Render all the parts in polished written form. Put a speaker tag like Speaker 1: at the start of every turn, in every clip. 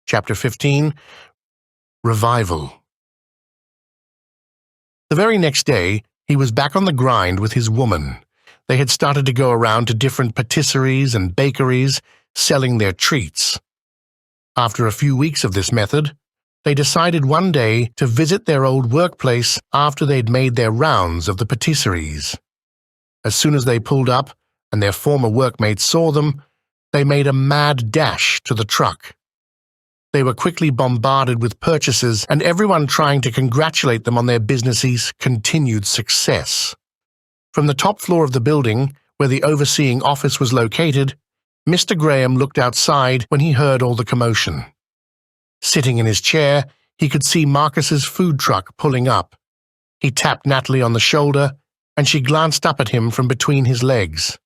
Speaker 1: Chapter 15, Revival. The very next day, he was back on the grind with his woman. They had started to go around to different patisseries and bakeries, selling their treats. After a few weeks of this method, they decided one day to visit their old workplace after they'd made their rounds of the patisseries. As soon as they pulled up and their former workmates saw them, they made a mad dash to the truck. They were quickly bombarded with purchases and everyone trying to congratulate them on their business's continued success. From the top floor of the building, where the overseeing office was located, Mr. Graham looked outside when he heard all the commotion. Sitting in his chair, he could see Marcus's food truck pulling up. He tapped Natalie on the shoulder, and she glanced up at him from between his legs.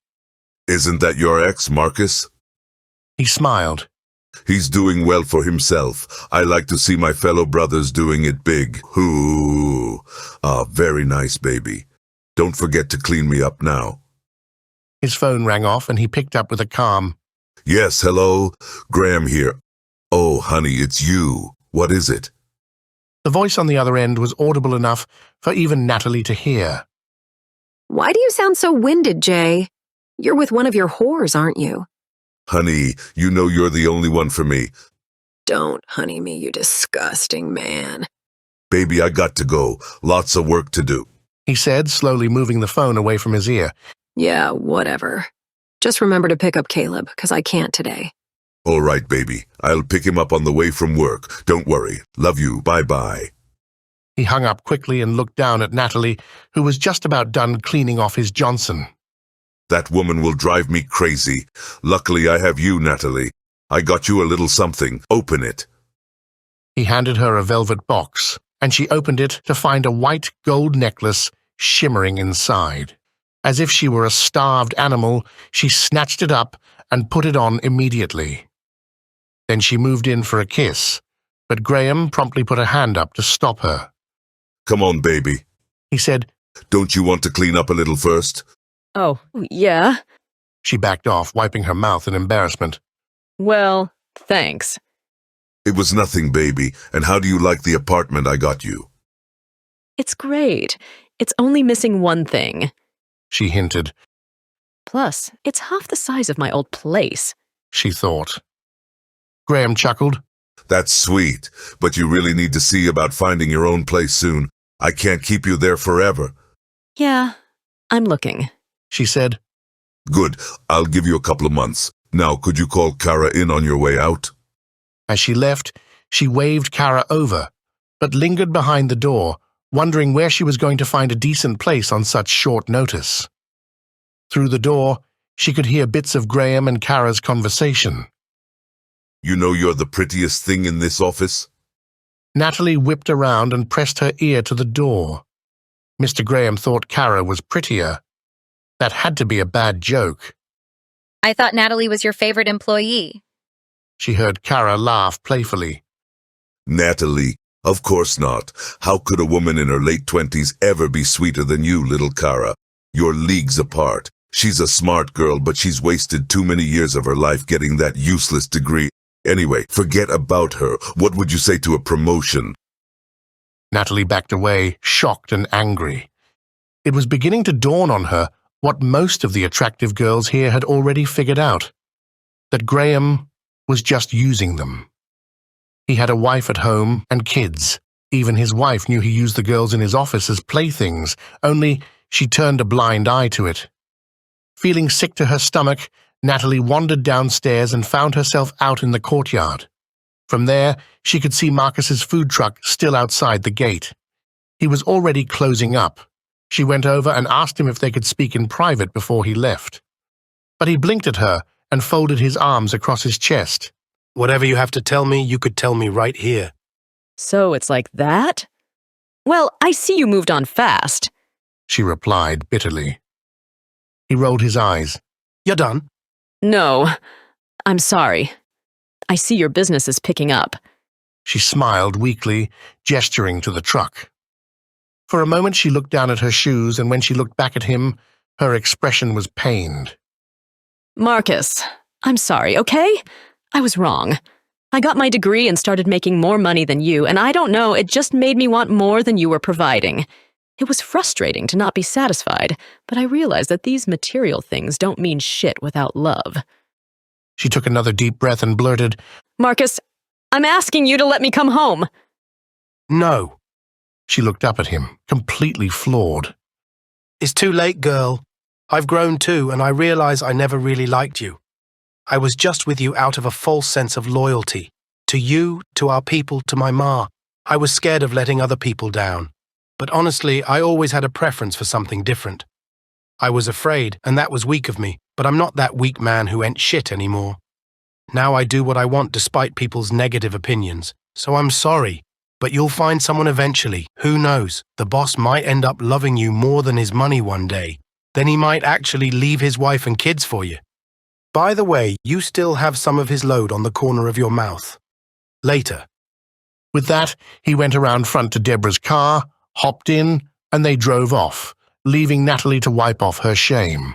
Speaker 2: "Isn't that your ex, Marcus?"
Speaker 1: He smiled.
Speaker 2: "He's doing well for himself. I like to see my fellow brothers doing it big. Ooh, very nice, baby. Don't forget to clean me up now."
Speaker 1: His phone rang off, and he picked up with a calm,
Speaker 2: "Yes, hello? Graham here. Oh, honey, it's you. What is it?"
Speaker 1: The voice on the other end was audible enough for even Natalie to hear.
Speaker 3: Why do you sound so winded, Jay? You're with one of your whores, aren't you?
Speaker 2: "Honey, you know you're the only one for me."
Speaker 3: Don't honey me, you disgusting man.
Speaker 2: "Baby, I got to go. Lots of work to do,"
Speaker 1: he said, slowly moving the phone away from his ear.
Speaker 3: Yeah, whatever. Just remember to pick up Caleb, because I can't today.
Speaker 2: "All right, baby. I'll pick him up on the way from work. Don't worry. Love you. Bye-bye."
Speaker 1: He hung up quickly and looked down at Natalie, who was just about done cleaning off his Johnson.
Speaker 2: "That woman will drive me crazy. Luckily, I have you, Natalie. I got you a little something. Open it."
Speaker 1: He handed her a velvet box, and she opened it to find a white gold necklace shimmering inside. As if she were a starved animal, she snatched it up and put it on immediately. Then she moved in for a kiss, but Graham promptly put a hand up to stop her.
Speaker 2: "Come on, baby,"
Speaker 1: he said.
Speaker 2: "Don't you want to clean up a little first?"
Speaker 4: Oh, yeah?
Speaker 1: She backed off, wiping her mouth in embarrassment.
Speaker 4: Well, thanks.
Speaker 2: "It was nothing, baby. And how do you like the apartment I got you?"
Speaker 4: It's great. It's only missing one thing.
Speaker 1: She hinted.
Speaker 4: Plus, it's half the size of my old place.
Speaker 1: She thought. Graham chuckled.
Speaker 2: "That's sweet, but you really need to see about finding your own place soon. I can't keep you there forever."
Speaker 4: Yeah, I'm looking.
Speaker 1: She said.
Speaker 2: "Good. I'll give you a couple of months. Now, could you call Kara in on your way out?"
Speaker 1: As she left, she waved Kara over, but lingered behind the door, wondering where she was going to find a decent place on such short notice. Through the door, she could hear bits of Graham and Kara's conversation.
Speaker 2: "You know you're the prettiest thing in this office?"
Speaker 1: Natalie whipped around and pressed her ear to the door. Mr. Graham thought Kara was prettier. That had to be a bad joke.
Speaker 5: I thought Natalie was your favorite employee.
Speaker 1: She heard Kara laugh playfully.
Speaker 2: "Natalie, of course not. How could a woman in her late 20s ever be sweeter than you, little Kara? You're leagues apart. She's a smart girl, but she's wasted too many years of her life getting that useless degree. Anyway, forget about her. What would you say to a promotion?"
Speaker 1: Natalie backed away, shocked and angry. It was beginning to dawn on her what most of the attractive girls here had already figured out, that Graham was just using them. He had a wife at home and kids. Even his wife knew he used the girls in his office as playthings, only she turned a blind eye to it. Feeling sick to her stomach, Natalie wandered downstairs and found herself out in the courtyard. From there, she could see Marcus's food truck still outside the gate. He was already closing up. She went over and asked him if they could speak in private before he left. But he blinked at her and folded his arms across his chest.
Speaker 6: "Whatever you have to tell me, you could tell me right here."
Speaker 4: So it's like that? Well, I see you moved on fast.
Speaker 1: She replied bitterly. He rolled his eyes.
Speaker 6: "You're done?"
Speaker 4: No, I'm sorry. I see your business is picking up.
Speaker 1: She smiled weakly, gesturing to the truck. For a moment she looked down at her shoes, and when she looked back at him, her expression was pained.
Speaker 4: Marcus, I'm sorry, okay? I was wrong. I got my degree and started making more money than you, and I don't know, it just made me want more than you were providing. It was frustrating to not be satisfied, but I realized that these material things don't mean shit without love.
Speaker 1: She took another deep breath and blurted,
Speaker 4: Marcus, I'm asking you to let me come home.
Speaker 6: No.
Speaker 1: She looked up at him, completely floored.
Speaker 6: It's too late, girl. I've grown too, and I realize I never really liked you. I was just with you out of a false sense of loyalty. To you, to our people, to my ma. I was scared of letting other people down. But honestly, I always had a preference for something different. I was afraid, and that was weak of me, but I'm not that weak man who ain't shit anymore. Now I do what I want despite people's negative opinions, so I'm sorry. But you'll find someone eventually. Who knows? The boss might end up loving you more than his money one day. Then he might actually leave his wife and kids for you. By the way, you still have some of his load on the corner of your mouth. Later.
Speaker 1: With that, he went around front to Debra's car, hopped in, and they drove off, leaving Natalie to wipe off her shame.